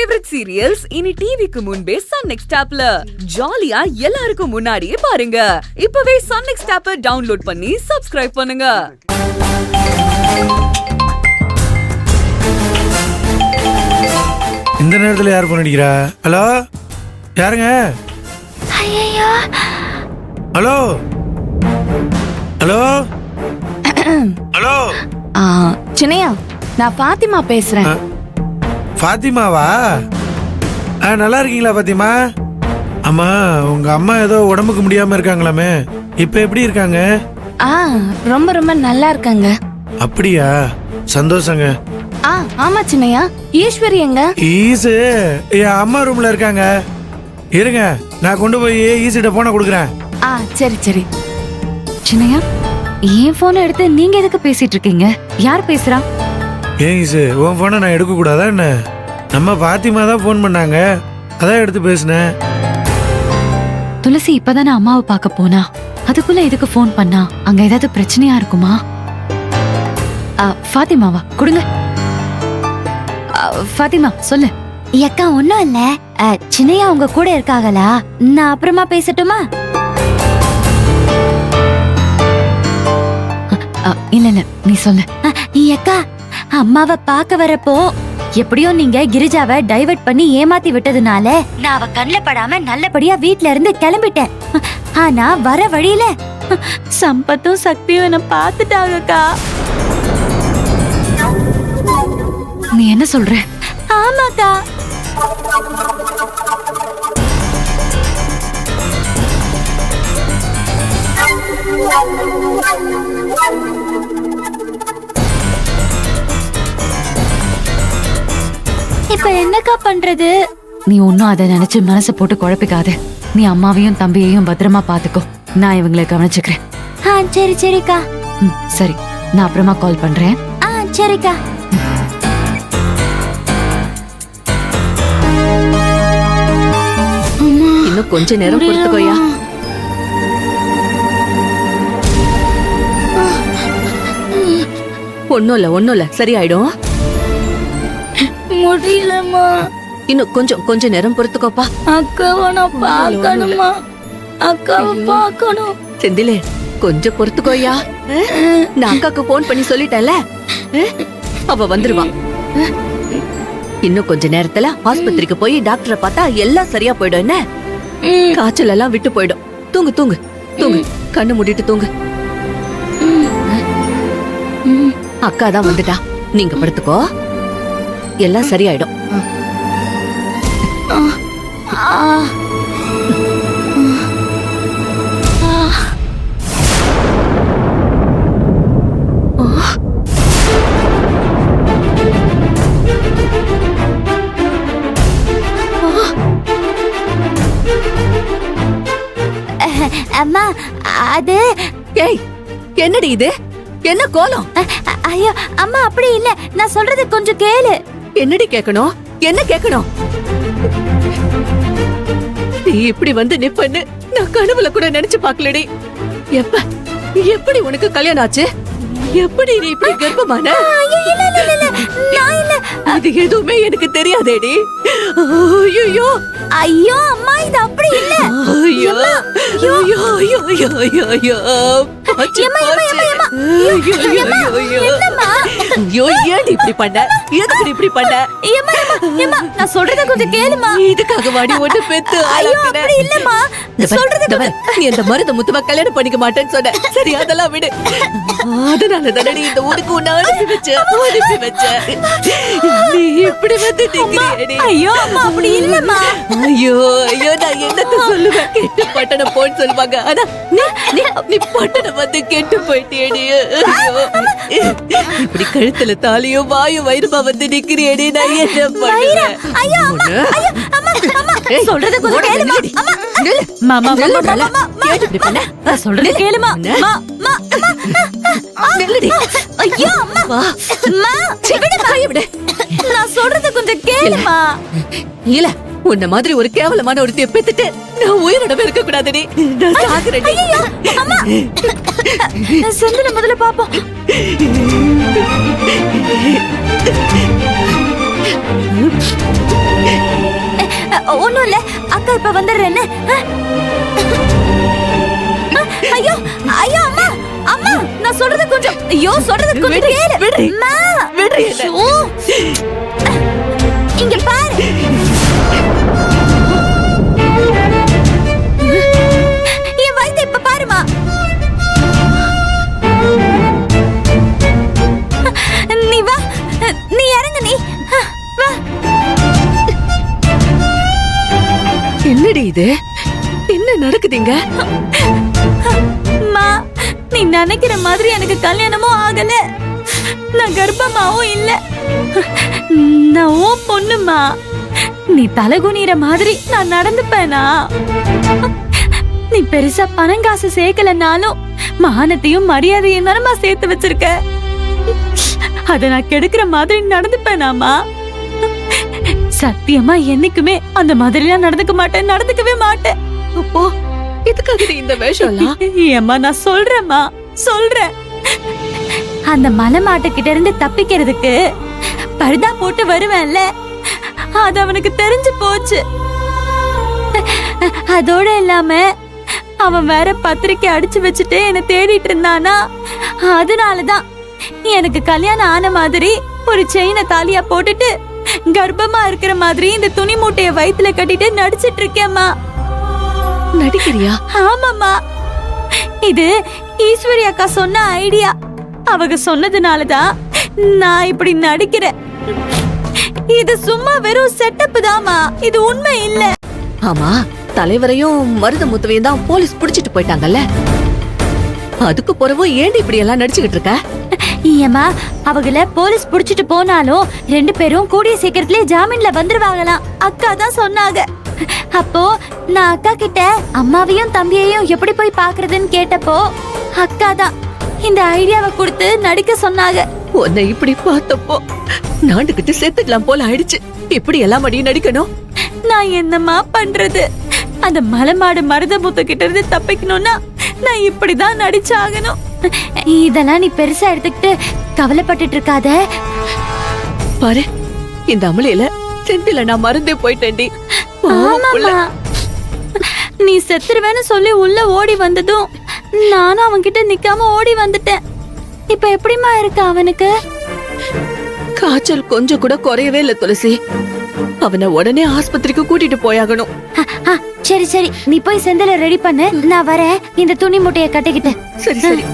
Favourite serials இனி டிவிக்கு முன்பே சன் நெக்ஸ்ட் ஆப்ல ஜாலியா எல்லாருக்கும் முன்னாடியே பாருங்க. இப்பவே சன் நெக்ஸ்ட் ஆப்பை டவுன்லோட் பண்ணி சப்ஸ்கிரைப் பண்ணுங்க. இந்த நேரத்துல யார் போன் அடிக்கிறா? ஹலோ, யாருங்க? ஐயோ, ஹலோ ஹலோ ஹலோ. சின்னையா, நான் பாத்திமா பேசுறேன். ஃபாத்திமாவா? நல்லா இருக்கீங்களா ஃபாத்திமா? அம்மா, உங்க அம்மா ஏதோ உடம்புக்கு முடியாம இருக்காங்களாமே, இப்ப எப்படி இருக்காங்க? ரொம்ப ரொம்ப நல்லா இருக்காங்க. அப்படியா, சந்தோஷங்க. ஆமா சின்னையா. ஈஸ்வரி எங்க? ஈசு என் அம்மா ரூம்ல இருக்காங்க. இருங்க, நான் கொண்டு போய் ஈசிட்ட போனை கொடுக்குறேன். சரி சரி. சின்னையா, என் போனை எடுத்து நீங்க எதுக்கு பேசிட்டு இருக்கீங்க? யார் பேசுறா? ஏன் ஈசு, உன் போனை நான் எடுக்க கூடாதா என்ன? நம்ம பாத்திமா தான் போன் பண்ணாங்க, அதான் எடுத்து பேசினேன். துளசி இப்பதானே அம்மாவை பார்க்க போனா, அதுக்குள்ள எதுக்கு போன் பண்ணா? அங்க ஏதாவது பிரச்சனையா இருக்குமா? ஃபாத்திமாவா கொடுங்க. ஃபாத்திமா சொல்லு. அக்கா ஒண்ணும் இல்ல, சின்னையா உங்க கூட இருக்காங்களா? நான் அப்புறமா பேசட்டுமா? இல்ல இல்ல, நீ சொல்லு. அக்கா, அம்மாவை பார்க்க வரப்போ எப்படியோ நீங்க கிரிஜாவை டைவர்ட் பண்ணி ஏமாத்தி விட்டதுனால நான் அவ கண்ணுல படாம நல்லபடியா வீட்ல இருந்து கிளம்பிட்டேன். ஆனா வர வழியில சம்பத்தும் சக்தியும் என்ன பாத்துட்டாங்கக்கா. நீ என்ன சொல்ற? ஆமாக்கா. இப்ப என்னக்கா பண்றது? நீ ஒன்னும் அதை நினைச்சு மனசை போட்டு குழப்பிக்காத. நீ அம்மாவையும் தம்பியையும் பத்திரமா பாத்துக்கோ, நான் இவங்களை கவனிச்சுக்கிறேன். சரி சரிக்கா. சரி, நான் அப்புறமா கால் பண்றேன். சரிக்கா. இன்னும் கொஞ்ச நேரம் பொறுத்துக்கோயா. ஒண்ணும் இல்ல சரியாயிடும். முடியலம்மா. இன்னும் கொஞ்ச நேரம் பொறுத்துக்கோப்பா. அக்காவை நான் பார்க்கணுமா? அக்காவை பார்க்கணும். செந்திலே, கொஞ்சம் பொறுத்துக்கோயா. நான் அக்காக்கு போன் பண்ணி சொல்லிட்டேன்ல, அவ வந்துருவா. இன்னும் கொஞ்ச நேரத்துல ஆஸ்பத்திரிக்கு போய் டாக்டரை பார்த்தா எல்லாம் சரியா போயிடும். என்ன, காய்ச்சல் எல்லாம் விட்டு போயிடும். தூங்கு தூங்கு தூங்கு, கண்ணு மூடிட்டு தூங்கு. அக்கா தான் வந்துட்டா, நீங்க படுத்துக்கோ, எல்லாம் சரியாயிடும். அம்மா, அது ஏய், என்னடி இது? என்ன கோலம்? ஐயோ அம்மா, அப்படி இல்ல, நான் சொல்றது கொஞ்சம் கேளு. என்னடி கேட்கணும்? என்ன கேட்கணும்? நீ இப்படி வந்து நிப்பன்னு நான் கனவுல கூட நினைச்சு பாக்கலடி. எப்படி உனக்கு கல்யாணம் ஆச்சு? எப்படி நீ இப்படி கர்ப்பமான? இது எதுவுமே எனக்கு தெரியாதேடி. ஐயோ ஐயோ அம்மா, இது அப்படி இல்ல. ஐயோ ஐயோ ஐயோ ஐயோ ஐயோ ஐயோ, ஏன் இப்படி பண்ண? எதுக்கு இப்படி பண்ண? நான் சொல்றத கொஞ்சம் கேளுமா. இதுக்காக வாடி ஒண்ணு பெத்து அப்படி இல்லம்மா, சொல்றது நீ அந்த மருத முத்துவ கல்யாணம் பண்ணிக்க மாட்டேன்னு சொன்ன. சரி, அதெல்லாம் விடு. அதனால தானடி இந்த ஊருக்கு உன்னை அனுப்பி வச்ச. நீ இப்படி வந்து நிக்கிறேடி. ஐயோ அம்மா, அப்படி இல்லம்மா. ஐயோ ஐயோ, நான் என்னத்த சொல்லுவேன்? கெட்டு பட்டணம் போன்னு சொல்லுவாங்க, ஆனா நீ பட்டணம் வந்து கெட்டு போயிட்டேடி. ஐயோ, இப்படி கழுத்துல தாலியும் வாயும் வயிறுமா வந்து நிக்கிறேடி. நான் என்ன பண்ணுவேன்? ஐயோ அம்மா, ஐயோ அம்மா, அம்மா சொல்றது கொஞ்சம் கேளுமா. மாமா இப்படி பண்ண? சொல்றது கேளுமா. ஐயோ அம்மா, விடு. நான் சொல்றது கொஞ்சம் கேளுமா. இல்ல, உன்ன மாதிரி ஒரு கேவலமான ஒருத்திய பெத்துட்டு நான் உயிரோட இருக்க கூடாதுடி. நான் சாகுறேன். செந்தில முதல்ல பாப்போம். ஒண்ணும் இல்ல அக்கா இப்ப வந்துடுறேன்னு. ஐயோ ஐயோ அம்மா அம்மா நான் சொல்றது கொஞ்சம் ஐயோ சொல்றது கொஞ்சம் கேளு. விடுறி. அம்மா விடுறி என்ன. ஐயோ. இங்க பாரு. என் வயித்தை இப்ப பாருமா. நீ வா நீ இறங்கு நீ வா. என்னடி இது? என்ன நடக்குதுங்க? அம்மா நீ நினைக்கிற மாதிரி எனக்கு கல்யாணமும் ஆகல, நான் கர்ப்பமாவும் இல்ல. நான் உன் பொண்ணுமா. நீ தலகுனிற மாதிரி நான் நடந்துப்பேனா? நீ பெருசா பணம் காசு சேர்க்கலனாலும் மானத்தையும் மரியாதையும் தானமா சேர்த்து வச்சிருக்க. அத நான் கெடுக்கிற மாதிரி நடந்துப்பேனாமா? சத்தியமா என்னைக்குமே அந்த மாதிரிலாம் நடந்துக்க மாட்டேன், நடந்துக்கவே மாட்டேன். அப்போ இதுக்காக நீ இந்த வேஷம்லாம்? ஏம்மா நான் சொல்றேம்மா சொல்றேன். அந்த மலை மாட்டுக்கிட்ட இருந்து தப்பிக்கிறதுக்கு பர்தா போட்டு வருவேன்ல, அது அவனுக்கு தெரிஞ்சு போச்சு. அதோட இல்லாம அவன் வேற பத்திரிக்கை அடிச்சு வச்சுட்டு என்ன தேடிட்டு இருந்தானா, அதனாலதான் எனக்கு கல்யாணம் ஆன மாதிரி ஒரு செயினை தாலியா போட்டுட்டு கர்ப்பமா இருக்கிற மாதிரி இந்த துணி மூட்டைய வயித்துல கட்டிட்டு நடிச்சிட்டு இருக்கேம்மா. நடிக்கிறியா? ஆமாம்மா, இது ஈஸ்வரி அக்கா சொன்ன ஐடியா. அவங்க சொன்னதுனாலதான் நான் இப்படி நடிக்கிறேன். இது சும்மா வெறும் செட்டப் தாமா, இது உண்மை இல்ல. ஆமா, தலைவரையும் மருத முத்துவையும் தான் போலீஸ் புடிச்சிட்டு போயிட்டாங்கல்ல, அதுக்கு பிறகு ஏண்டி இப்படி எல்லாம் நடிச்சுக்கிட்டு இருக்க? ஏமா அவங்கள போலீஸ் புடிச்சிட்டு போனாலும் 2 பேரும் கூடிய சீக்கிரத்திலே ஜாமீன்ல வந்துருவாங்களாம், அக்கா தான் சொன்னாங்க. அப்போ நான் அக்கா கிட்ட அம்மாவையும் தம்பியையும் எப்படி போய் பாக்குறதுன்னு கேட்டப்போ அக்கா தான் இந்த ஐடியாவை கொடுத்து நடிக்க சொன்னாங்க. உன்னை இப்படி பார்த்தப்போ நாண்டுகிட்டு செத்துக்கலாம் போல ஆயிடுச்சு. இப்படி எல்லாம் மடியும் நடிக்கணும்? நான் என்னம்மா பண்றது? அந்த மலைமாடு மருதமுத்து கிட்ட இருந்து தப்பிக்கணும்னா நான் இப்படிதான் நடிச்சாகணும். இதெல்லாம் நீ பெருசா எடுத்துக்கிட்டு கவலைப்பட்டுட்டு இருக்காத. பாரு, இந்த அமளியில செந்தில நான் மறந்தே போயிட்டேன்டி. ஆமாமா, நீ செத்துருவேன்னு சொல்லி உள்ள ஓடி வந்ததும் நானும் அவன்கிட்ட நிக்காம ஓடி வந்துட்டேன். இப்ப எப்படிமா இருக்கு அவனுக்கு? காய்ச்சல் கொஞ்சம் கூட குறையவே இல்ல துளசி. அவனை உடனே ஆஸ்பத்திரிக்கு கூட்டிட்டு போயாகணும். சரி சரி, நீ போய் செந்தில ரெடி பண்ணு, நான் வரேன். இந்த துணி மூட்டைய கட்டிக்கிட்டு. சரி சரி.